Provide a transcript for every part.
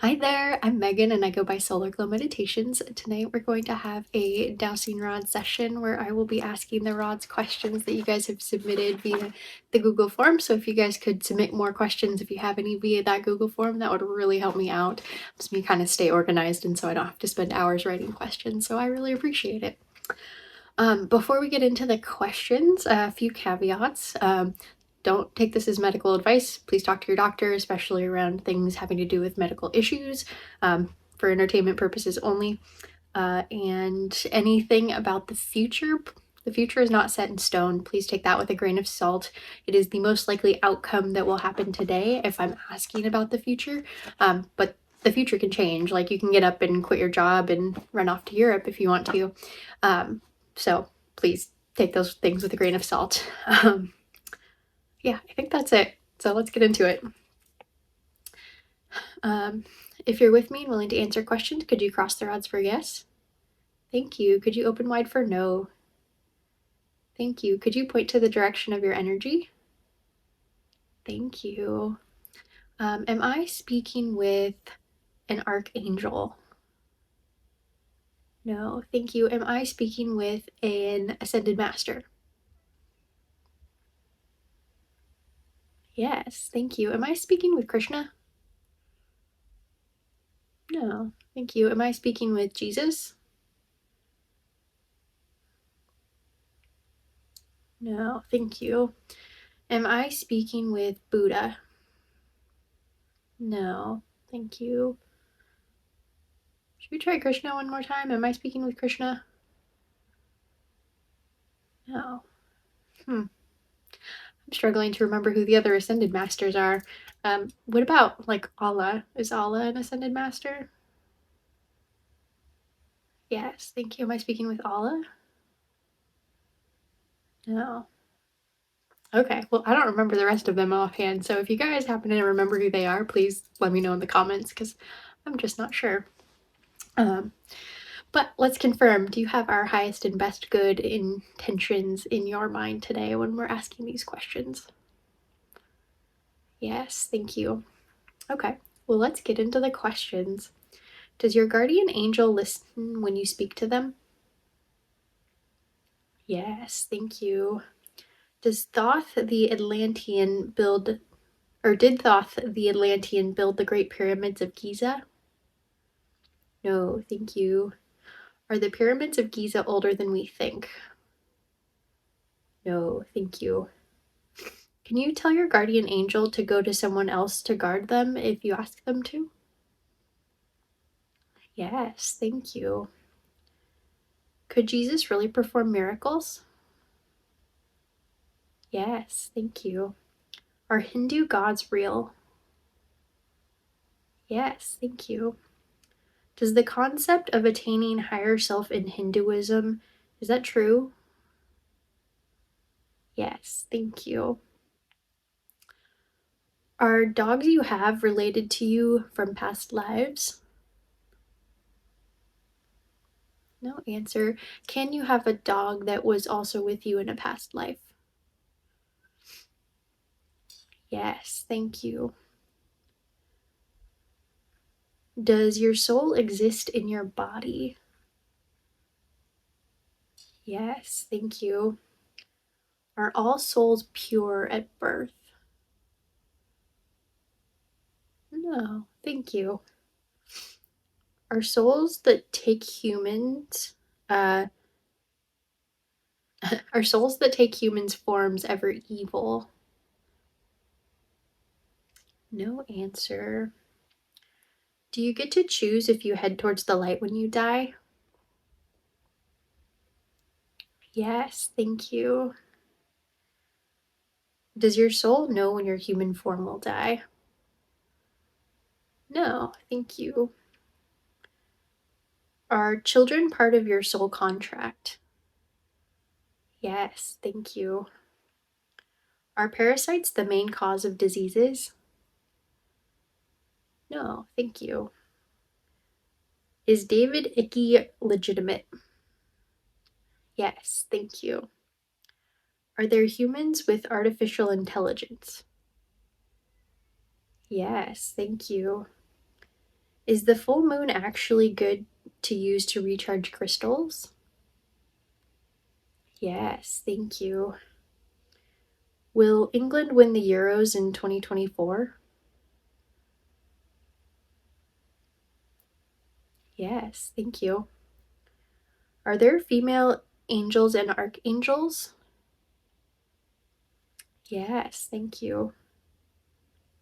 Hi there, I'm Megan and I go by Solar Glow Meditations. Tonight we're going to have a dowsing rod session where I will be asking the rods questions that you guys have submitted via the Google form. So if you guys could submit more questions, if you have any via that Google form, that would really help me out. It helps me kind of stay organized and so I don't have to spend hours writing questions. So I really appreciate it. Before we get into the questions, a few caveats. Don't take this as medical advice. Please talk to your doctor, especially around things having to do with medical issues, for entertainment purposes only. And anything about the future is not set in stone. Please take that with a grain of salt. It is the most likely outcome that will happen today if I'm asking about the future. But the future can change. Like you can get up and quit your job and run off to Europe if you want to. So please take those things with a grain of salt. Yeah, I think that's it. So let's get into it. If you're with me and willing to answer questions, could you cross the rods for yes? Thank you. Could you open wide for no? Thank you. Could you point to the direction of your energy? Thank you. Am I speaking with an archangel? No, thank you. Am I speaking with an ascended master? Yes, thank you. Am I speaking with Krishna? No, thank you. Am I speaking with Jesus? No, thank you. Am I speaking with Buddha? No, thank you. Should we try Krishna one more time? Am I speaking with Krishna? No. I'm struggling to remember who the other ascended masters are. What about like Allah? Is Allah an ascended master? Yes, thank you. Am I speaking with Allah? No. Okay, well, I don't remember the rest of them offhand, so if you guys happen to remember who they are, please let me know in the comments because I'm just not sure. But let's confirm, do you have our highest and best good intentions in your mind today when we're asking these questions? Yes, thank you. Okay, well, let's get into the questions. Does your guardian angel listen when you speak to them? Yes, thank you. Does Thoth the Atlantean build, or did Thoth the Atlantean build the Great Pyramids of Giza? No, thank you. Are the pyramids of Giza older than we think? No, thank you. Can you tell your guardian angel to go to someone else to guard them if you ask them to? Yes, thank you. Could Jesus really perform miracles? Yes, thank you. Are Hindu gods real? Yes, thank you. Does the concept of attaining higher self in Hinduism, is that true? Yes, thank you. Are dogs you have related to you from past lives? No answer. Can you have a dog that was also with you in a past life? Yes, thank you. Does your soul exist in your body? Yes, thank you. Are all souls pure at birth? No, thank you. Are souls that take humans, uh, are souls that take humans' forms ever evil? No answer. Do you get to choose if you head towards the light when you die? Yes, thank you. Does your soul know when your human form will die? No, thank you. Are children part of your soul contract? Yes, thank you. Are parasites the main cause of diseases? No, thank you. Is David Icke legitimate? Yes, thank you. Are there humans with artificial intelligence? Yes, thank you. Is the full moon actually good to use to recharge crystals? Yes, thank you. Will England win the Euros in 2024? Yes, thank you. Are there female angels and archangels? Yes, thank you.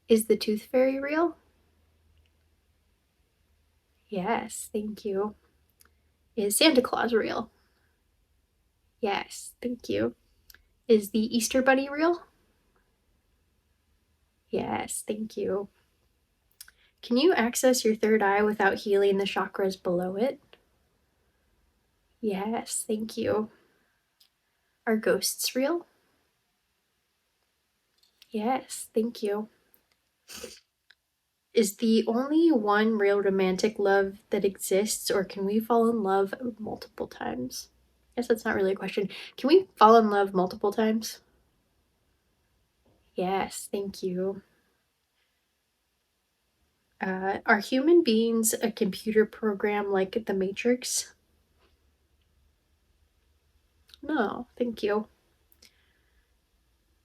Is the tooth fairy real? Yes, thank you. Is Santa Claus real? Yes, thank you. Is the Easter Bunny real? Yes, thank you. Can you access your third eye without healing the chakras below it? Yes, thank you. Are ghosts real? Yes, thank you. Is the only one real romantic love that exists, or can we fall in love multiple times? I guess that's not really a question. Can we fall in love multiple times? Yes, thank you. Are human beings a computer program like The Matrix? No, thank you.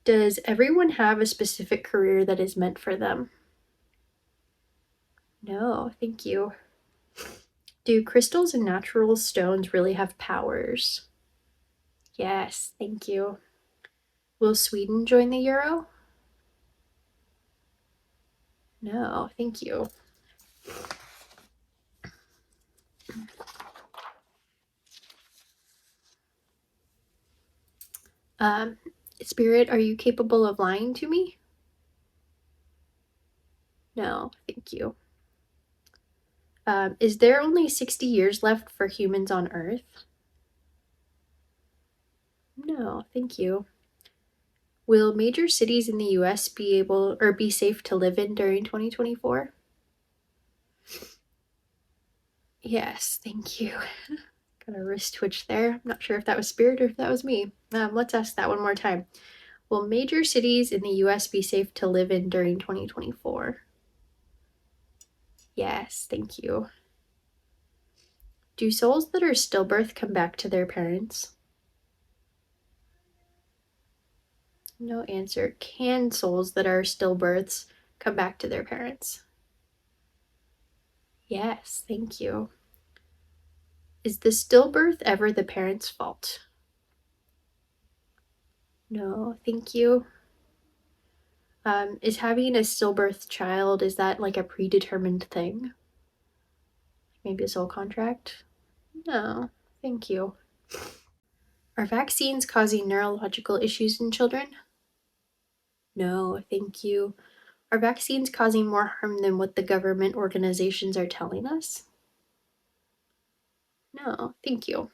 Does everyone have a specific career that is meant for them? No, thank you. Do crystals and natural stones really have powers? Yes, thank you. Will Sweden join the euro? No, thank you. Um, Spirit, are you capable of lying to me? No, thank you. Is there only 60 years left for humans on Earth? No, thank you. Will major cities in the US be able or be safe to live in during 2024? Yes, thank you. Got a wrist twitch there. I'm not sure if that was Spirit or if that was me. Let's ask that one more time. Will major cities in the US be safe to live in during 2024? Yes, thank you. Do souls that are stillbirth come back to their parents? No answer. Can souls that are stillbirths come back to their parents? Yes, thank you. Is the stillbirth ever the parent's fault? No, thank you. Is having a stillbirth child, is that like a predetermined thing? Maybe a soul contract? No, thank you. Are vaccines causing neurological issues in children? No, thank you. Are vaccines causing more harm than what the government organizations are telling us? No, thank you.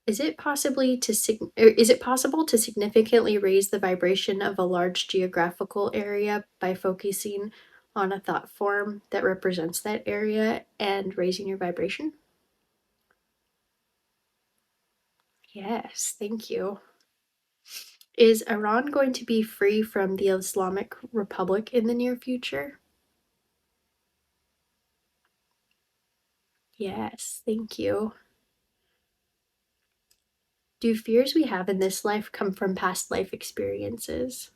Is it is it possible to significantly raise the vibration of a large geographical area by focusing on a thought form that represents that area and raising your vibration? Yes, thank you. Is Iran going to be free from the Islamic Republic in the near future? Yes, thank you. Do fears we have in this life come from past life experiences?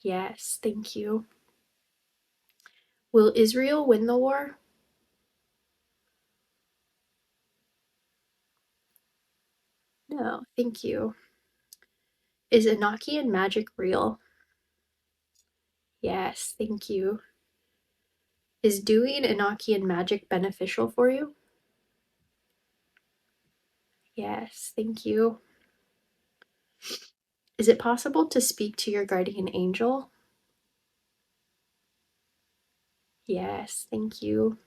Yes, thank you. Will Israel win the war? No, thank you. Is Enochian magic real? Yes, thank you. Is doing Enochian magic beneficial for you? Yes, thank you. Is it possible to speak to your guardian angel? Yes, thank you.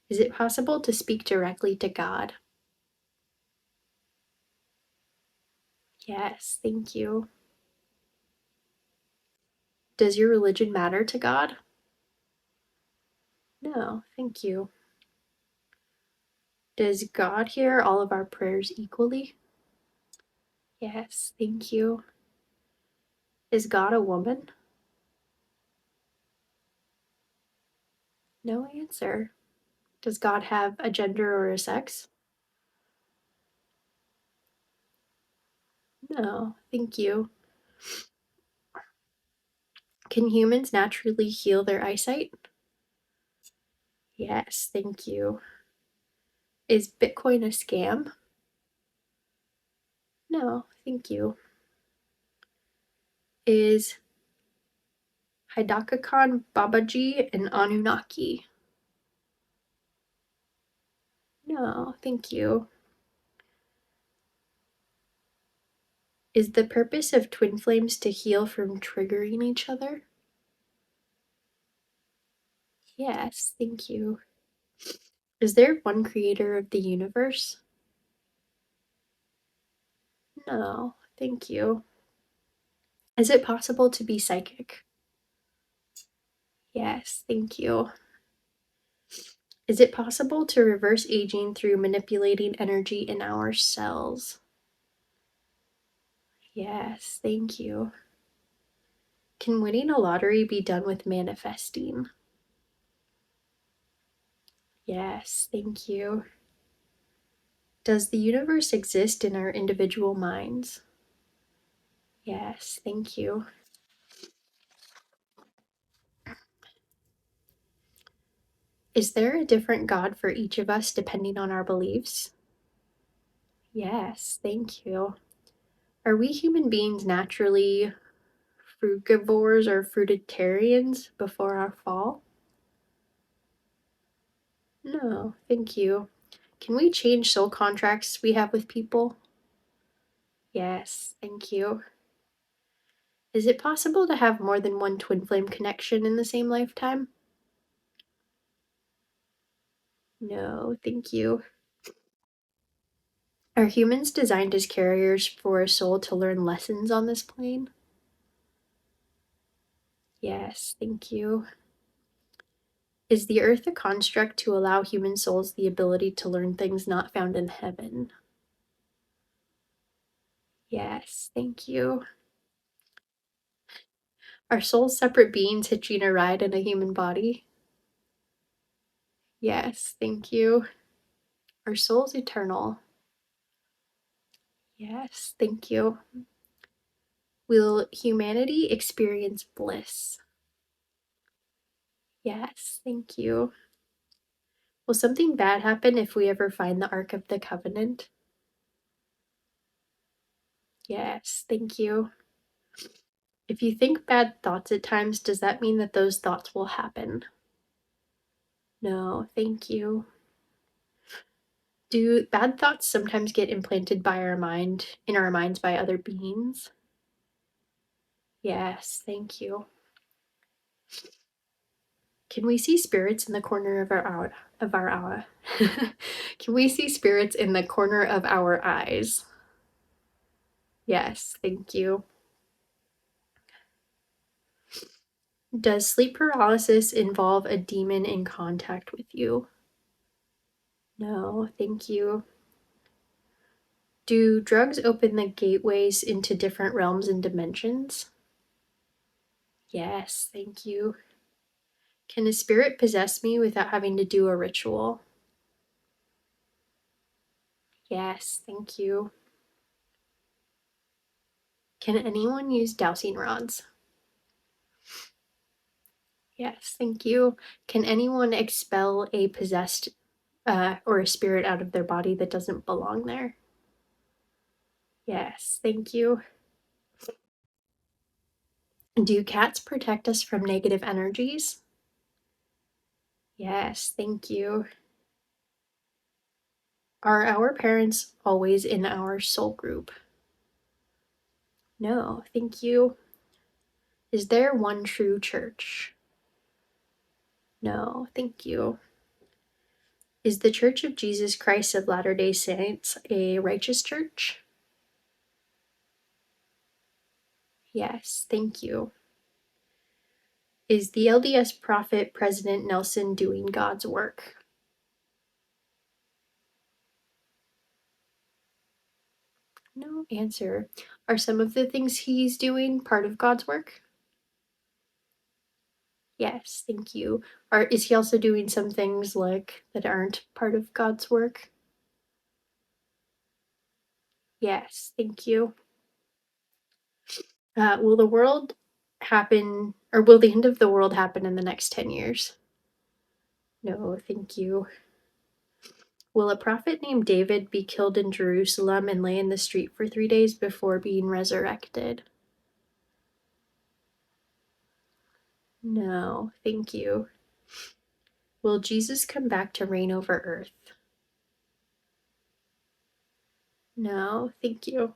Is it possible to speak directly to God? Yes, thank you. Does your religion matter to God? No, thank you. Does God hear all of our prayers equally? Yes, thank you. Is God a woman? No answer. Does God have a gender or a sex? No, thank you. Can humans naturally heal their eyesight? Yes, thank you. Is Bitcoin a scam? No, thank you. Is Hidakakan Babaji an Anunnaki? No, thank you. Is the purpose of twin flames to heal from triggering each other? Yes, thank you. Is there one creator of the universe? No, thank you. Is it possible to be psychic? Yes, thank you. Is it possible to reverse aging through manipulating energy in our cells? Yes, thank you. Can winning a lottery be done with manifesting? Yes, thank you. Does the universe exist in our individual minds? Yes, thank you. Is there a different God for each of us depending on our beliefs? Yes, thank you. Are we human beings naturally frugivores or fruitarians before our fall? No, thank you. Can we change soul contracts we have with people? Yes, thank you. Is it possible to have more than one twin flame connection in the same lifetime? No, thank you. Are humans designed as carriers for a soul to learn lessons on this plane? Yes, thank you. Is the earth a construct to allow human souls the ability to learn things not found in heaven? Yes, thank you. Are souls separate beings hitching a ride in a human body? Yes, thank you. Are souls eternal? Yes, thank you. Will humanity experience bliss? Yes, thank you. Will something bad happen if we ever find the Ark of the Covenant? Yes, thank you. If you think bad thoughts at times, does that mean that those thoughts will happen? No, thank you. Do bad thoughts sometimes get implanted by in our minds by other beings? Yes, thank you. Can we see spirits in the corner of our eye? Can we see spirits in the corner of our eyes? Yes, thank you. Does sleep paralysis involve a demon in contact with you? No, thank you. Do drugs open the gateways into different realms and dimensions? Yes, thank you. Can a spirit possess me without having to do a ritual? Yes, thank you. Can anyone use dowsing rods? Yes, thank you. Can anyone expel a possessed or a spirit out of their body that doesn't belong there? Yes, thank you. Do cats protect us from negative energies? Yes, thank you. Are our parents always in our soul group? No, thank you. Is there one true church? No, thank you. Is the Church of Jesus Christ of Latter-day Saints a righteous church? Yes, thank you. Is the LDS Prophet President Nelson doing God's work? No answer. Are some of the things he's doing part of God's work? Yes, thank you. Is he also doing some things like that aren't part of God's work? Yes, thank you. Will the world happen, or will the end of the world happen in the next 10 years? No, thank you. Will a prophet named David be killed in Jerusalem and lay in the street for 3 days before being resurrected? No, thank you. Will Jesus come back to reign over earth? No, thank you.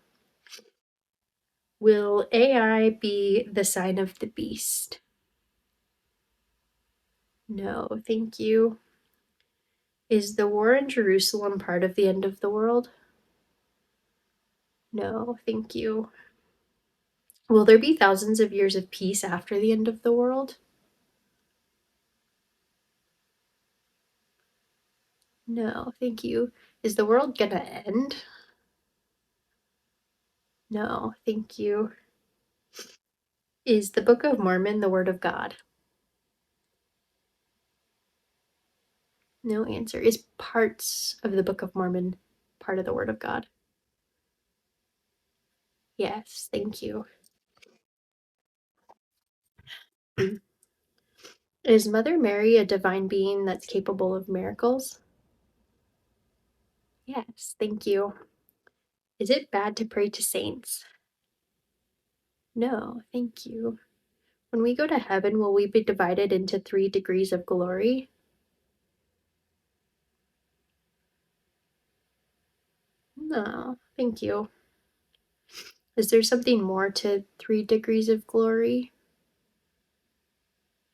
Will AI be the sign of the beast? No, thank you. Is the war in Jerusalem part of the end of the world? No, thank you. Will there be thousands of years of peace after the end of the world? No, thank you. Is the world gonna end? No, thank you. Is the Book of Mormon the Word of God? No answer. Is parts of the Book of Mormon part of the Word of God? Yes, thank you. Is Mother Mary a divine being that's capable of miracles? Yes, thank you. Is it bad to pray to saints? No, thank you. When we go to heaven, will we be divided into 3 degrees of glory? No, thank you. Is there something more to 3 degrees of glory?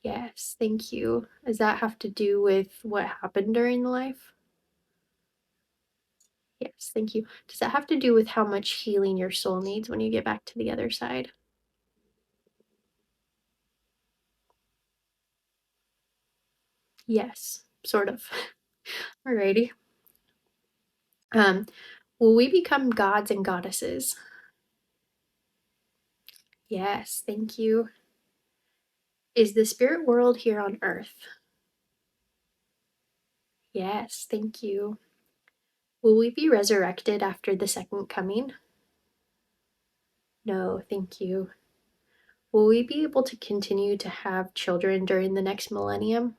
Yes, thank you. Does that have to do with what happened during life? Yes, thank you. Does that have to do with how much healing your soul needs when you get back to the other side? Yes, sort of. Alrighty. Um, will we become gods and goddesses? Yes, thank you. Is the spirit world here on earth? Yes, thank you. Will we be resurrected after the second coming? No, thank you. Will we be able to continue to have children during the next millennium?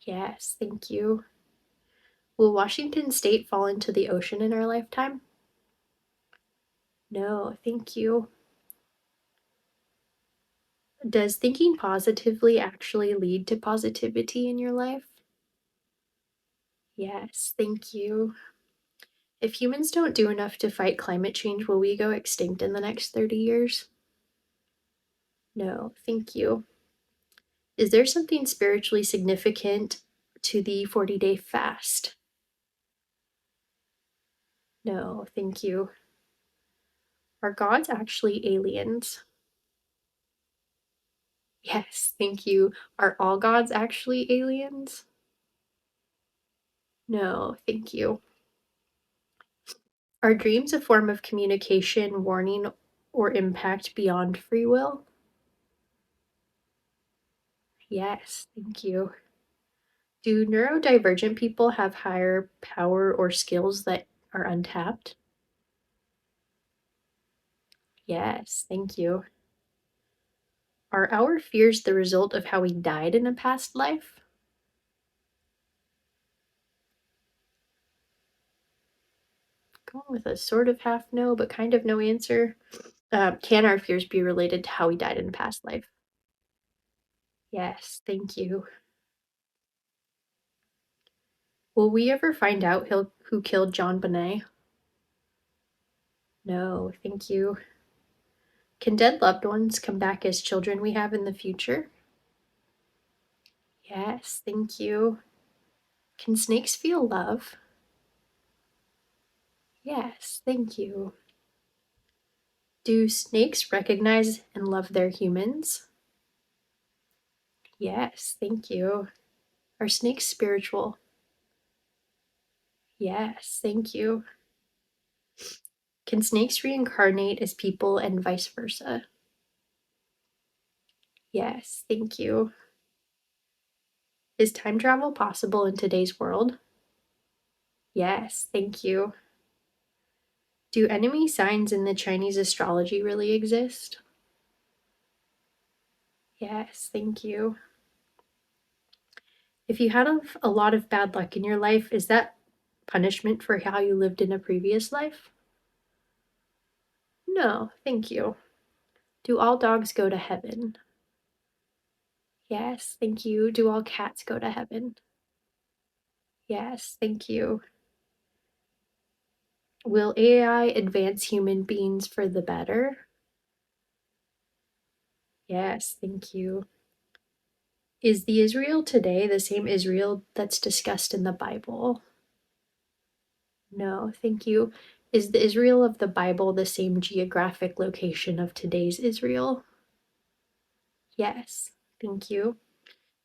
Yes, thank you. Will Washington State fall into the ocean in our lifetime? No, thank you. Does thinking positively actually lead to positivity in your life? Yes, thank you. If humans don't do enough to fight climate change, will we go extinct in the next 30 years? No, thank you. Is there something spiritually significant to the 40-day fast? No, thank you. Are gods actually aliens? Yes, thank you. Are all gods actually aliens? No, thank you. Are dreams a form of communication, warning, or impact beyond free will? Yes, thank you. Do neurodivergent people have higher power or skills that are untapped? Yes, thank you. Are our fears the result of how we died in a past life? Going with a sort of half no, but kind of no answer. Can our fears be related to how we died in a past life? Yes, thank you. Will we ever find out who killed John Bonet? No, thank you. Can dead loved ones come back as children we have in the future? Yes, thank you. Can snakes feel love? Yes, thank you. Do snakes recognize and love their humans? Yes, thank you. Are snakes spiritual? Yes, thank you. Can snakes reincarnate as people and vice versa? Yes, thank you. Is time travel possible in today's world? Yes, thank you. Do enemy signs in the Chinese astrology really exist? Yes, thank you. If you had a lot of bad luck in your life, is that punishment for how you lived in a previous life? No, thank you. Do all dogs go to heaven? Yes, thank you. Do all cats go to heaven? Yes, thank you. Will AI advance human beings for the better? Yes, thank you. Is the Israel today the same Israel that's discussed in the Bible? No, thank you. Is the Israel of the Bible the same geographic location of today's Israel? Yes, thank you.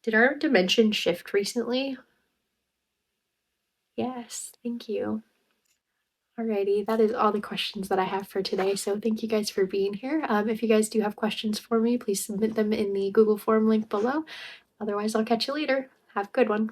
Did our dimension shift recently? Yes, thank you. Alrighty, that is all the questions that I have for today. So thank you guys for being here. If you guys do have questions for me, please submit them in the Google form link below. Otherwise, I'll catch you later. Have a good one.